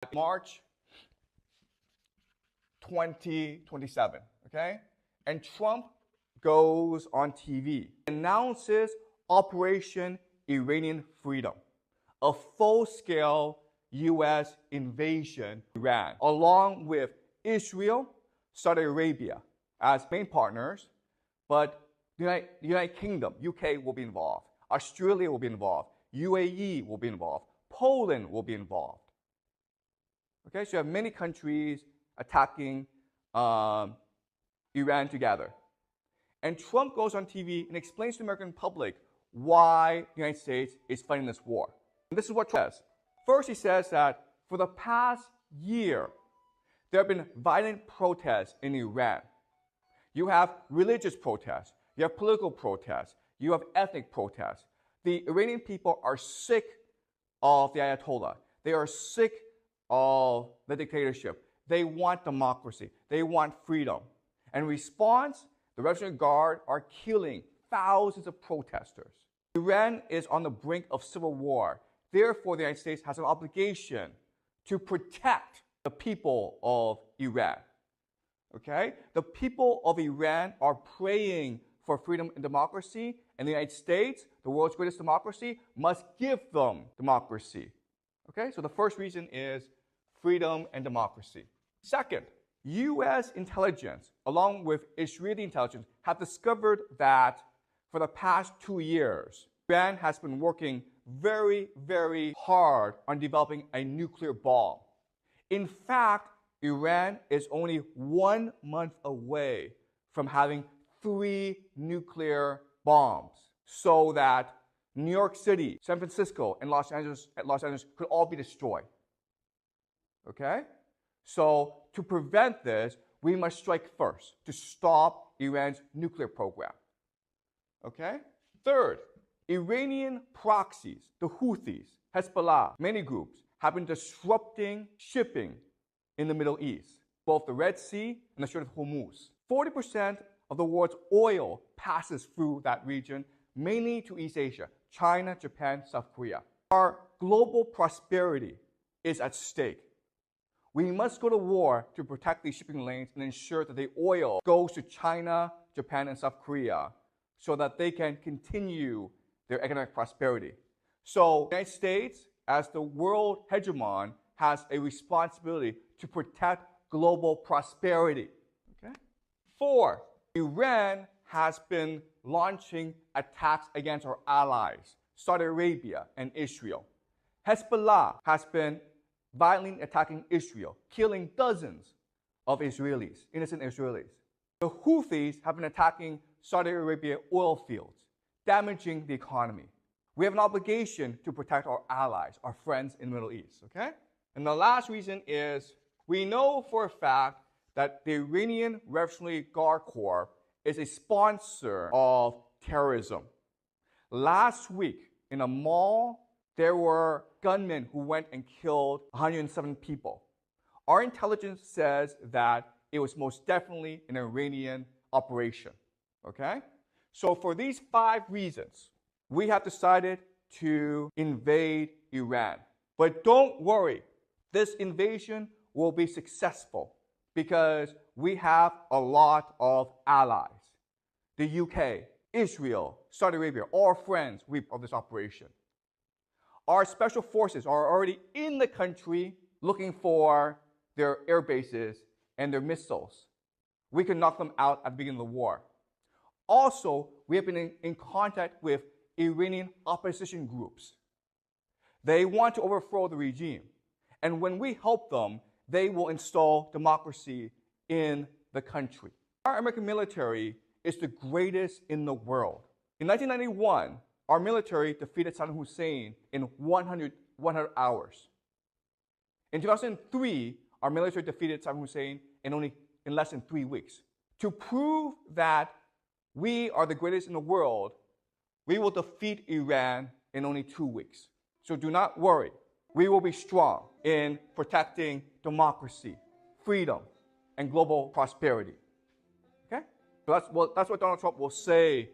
at March 2027, okay? And Trump goes on TV, announces Operation Iranian Freedom, a full-scale U.S. invasion of Iran, along with Israel, Saudi Arabia as main partners, but the United Kingdom, UK will be involved, Australia will be involved, UAE will be involved, Poland will be involved. Okay, so you have many countries attacking Iran together. And Trump goes on TV and explains to the American public why the United States is fighting this war. And this is what Trump says. First, he says that for the past year, there have been violent protests in Iran. You have religious protests, you have political protests, you have ethnic protests. The Iranian people are sick of the Ayatollah. They are sick of the dictatorship. They want democracy. They want freedom. And in response, the Revolutionary Guard are killing thousands of protesters. Iran is on the brink of civil war. Therefore, the United States has an obligation to protect the people of Iran. Okay? The people of Iran are praying for freedom and democracy, and the United States, the world's greatest democracy, must give them democracy. Okay? So the first reason is freedom and democracy. Second, U.S. intelligence, along with Israeli intelligence, have discovered that for the past 2 years, Iran has been working very, very hard on developing a nuclear bomb. In fact, Iran is only 1 month away from having 3 nuclear bombs, so that New York City, San Francisco, and Los Angeles could all be destroyed. Okay? So to prevent this, we must strike first to stop Iran's nuclear program. Okay? Third, Iranian proxies, the Houthis, Hezbollah, many groups, have been disrupting shipping in the Middle East, both the Red Sea and the Strait of Hormuz. 40% of the world's oil passes through that region, mainly to East Asia, China, Japan, South Korea. Our global prosperity is at stake. We must go to war to protect these shipping lanes and ensure that the oil goes to China, Japan, and South Korea so that they can continue their economic prosperity. So the United States, as the world hegemon, has a responsibility to protect global prosperity. Okay? 4, Iran has been launching attacks against our allies, Saudi Arabia and Israel. Hezbollah has been violently attacking Israel, killing dozens of Israelis, innocent Israelis. The Houthis have been attacking Saudi Arabia oil fields, damaging the economy. We have an obligation to protect our allies, our friends in the Middle East, okay? And the last reason is we know for a fact that the Iranian Revolutionary Guard Corps is a sponsor of terrorism. Last week, in a mall, there were gunmen who went and killed 107 people. Our intelligence says that it was most definitely an Iranian operation, okay? So for these 5 reasons, we have decided to invade Iran. But don't worry, this invasion will be successful because we have a lot of allies. The UK, Israel, Saudi Arabia, all friends of this operation. Our special forces are already in the country looking for their air bases and their missiles. We can knock them out at the beginning of the war. Also, we have been in contact with Iranian opposition groups. They want to overthrow the regime. And when we help them, they will install democracy in the country. Our American military is the greatest in the world. In 1991, our military defeated Saddam Hussein in 100 hours. In 2003, our military defeated Saddam Hussein in less than 3 weeks. To prove that we are the greatest in the world, we will defeat Iran in only 2 weeks. So do not worry. We will be strong in protecting democracy, freedom, and global prosperity. Okay? So that's what Donald Trump will say